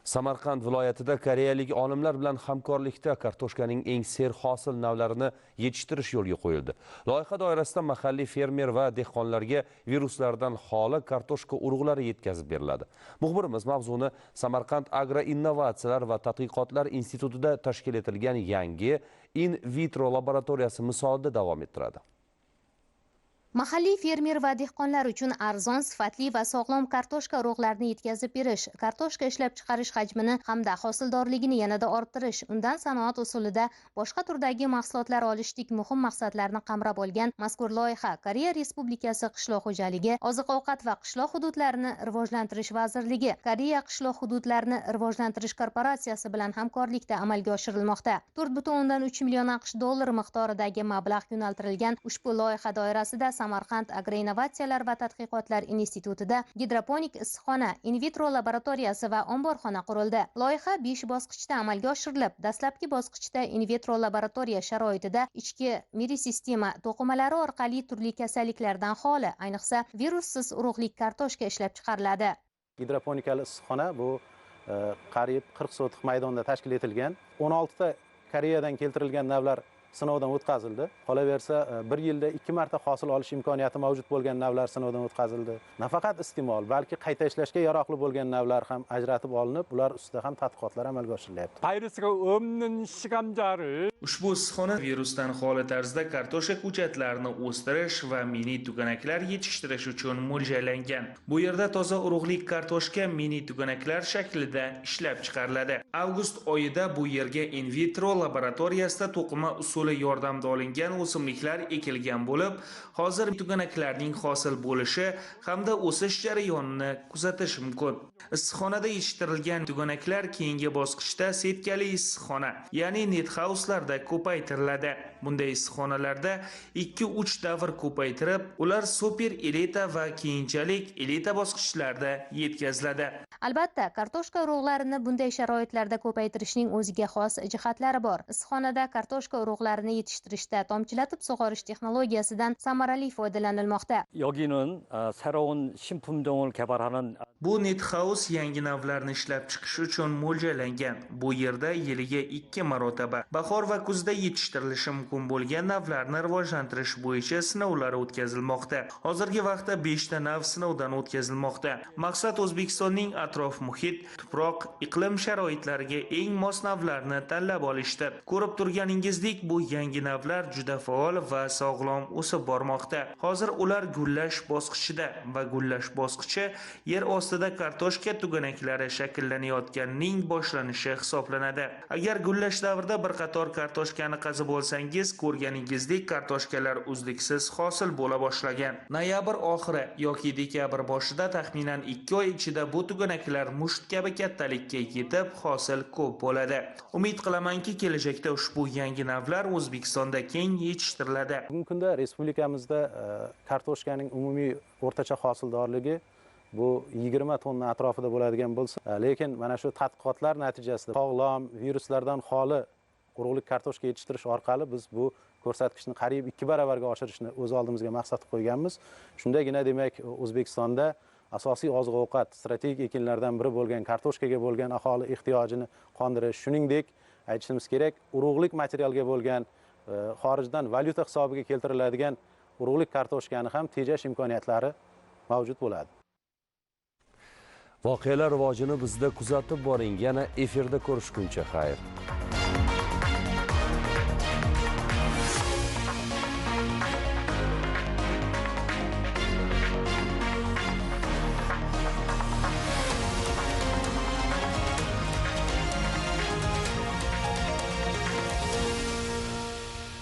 Samarqand viloyatida koreyalik olimlar bilan hamkorlikda kartoshkaning eng serhosil navlarini yetishtirish yo'lga qo'yildi. Loyiha doirasida mahalliy fermer va dehqonlarga viruslardan xoli kartoshka urug'lari yetkazib beriladi. Muxbirimiz mavzuni Samarqand Agroinnovatsiyalar va tadqiqotlar institutida tashkil etilgan yangi in vitro laboratoriyasi misolida davom ettiradi. Mahalliy fermer va dehqonlar uchun arzon, sifatli va sog'lom kartoshka urug'larini yetkazib berish, kartoshka ishlab chiqarish hajmini hamda hosildorligini yanada orttirish, undan sanoat usulida boshqa turdagi mahsulotlar olishdik muhim maqsadlarni qamrab olgan mazkur loyiha Koreya Respublikasi Qishloq xo'jaligi, oziq-ovqat va qishloq hududlarini rivojlantirish vazirligi, Koreya qishloq hududlarini rivojlantirish korporatsiyasi bilan hamkorlikda amalga oshirilmoqda. 4,3 million AQSh dollari miqdoridagi mablag' yo'naltirilgan ushbu loyiha doirasida Samarqand Agroinnovatsiyalar va tadqiqotlar institutida gidroponik issiqxona, in vitro laboratoriyasi va omborxona qurildi. Loyiha 5 bosqichda amalga oshirilib, dastlabki bosqichda in vitro laboratoriya sharoitida ichki mirisistema to'qimalari orqali turli kasalliklardan xoli, ayniqsa virussiz urug'lik kartoshka ishlab chiqariladi. Gidroponikali issiqxona bu qariyb 40 sotix maydonda tashkil etilgan. 16 ta Koreyadan keltirilgan navlar sinovdan o'tkazildi. Qolaversa, bir yilda 2 marta hosil olish imkoniyati mavjud bo'lgan navlar sinovdan o'tkazildi. Nafaqat iste'mol, balki qayta ishlashga yaroqli bo'lgan navlar ham ajratib olinib, ular ustida ham tadqiqotlar amalga oshirilyapti. 바이러스가 없는 시감자를 Ushbu issiqxona virusdan xoli tarzda kartoshka ko'chatlarini o'stirish va mini tuganaklar yetishtirish uchun mo'ljallangan. Bu yerda toza urug'lik kartoshka mini tuganaklar shaklida ishlab chiqariladi. Avgust oyida bu yerga in vitro laboratoriyasida to'qima usuli yordamida olingan o'simliklar ekilgan bo'lib, hozir tuganaklarning hosil bo'lishi hamda o'sish jarayonini kuzatish mumkin. Issiqxonada yetishtirilgan tuganaklar keyingi bosqichda setkali issiqxona, ya'ni net house'larda ko'paytiriladi. Bunday issiqxonalarda 2-3 davr ko'paytirib, ular super elita va keyinchalik elita bosqichlarda yetkaziladi. Albatta, kartoshka urug'larini bunday sharoitlarda ko'paytirishning o'ziga xos jihatlari bor. Issiqxonada kartoshka urug'larini yetishtirishda tomchilatib sug'orish texnologiyasidan samarali foydalanilmoqda. 여기는 새로운 신품종을 개발하는 Bu net house yangi navlarni ishlab chiqish uchun mo'ljallangan. Bu yerda yiliga 2 marotaba bahor va kuzda yetishtirilishi mumkin bo'lgan navlarni rivojlantirish bo'yicha sinovlar o'tkazilmoqda. Hozirgi vaqtda 5 ta nav sinovdan o'tkazilmoqda. Maqsad O'zbekistonning atrof muhit, tuproq, iqlim sharoitlariga eng mos navlarni tanlab olishdir. Ko'rib turganingizdek, bu yangi navlar juda faol va sog'lom o'sib bormoqda. Hozir ular gullash bosqichida va gullash bosqichi yer ostida kartoshka tuganaklari shakllanayotganining boshlanishi hisoblanadi. Agar gullash davrida bir qator kartoshkani qazib olsangiz, ko'rganingizdek kartoshkalar uzluksiz hosil bo'la boshlagan. Noyabr oxiri yoki dekabr boshida taxminan 2 oy ichida bu tuganaklar musht kabi kattalikka yetib, hosil ko'p bo'ladi. Umid qilamanki, kelajakda ushbu yangi navlar O'zbekistonda keng yetishtiriladi. Bugungi kunda respublikamizda kartoshkaning umumiy o'rtacha hosildorligi bu 20 tonna atrofida bo'ladigan bo'lsa, lekin mana shu tadqiqotlar natijasida sog'lom, viruslardan xoli urug'lik kartoshka yetishtirish orqali biz bu ko'rsatkichni qariyb 2 baravarga oshirishni o'z oldimizga maqsad qo'yganmiz. Shundagina demak O'zbekistonda asosiy oziq-ovqat strategik ekinlardan biri bo'lgan kartoshkaga bo'lgan aholi ehtiyojini qondirish, shuningdek aytishimiz kerak, urug'lik materialga bo'lgan xorijdan valyuta hisobiga keltiriladigan urug'lik kartoshkani ham tejash imkoniyatlari mavjud bo'ladi. Voqealar rivojini bizda kuzatib boring. Yana efirda ko'rishguncha xayr.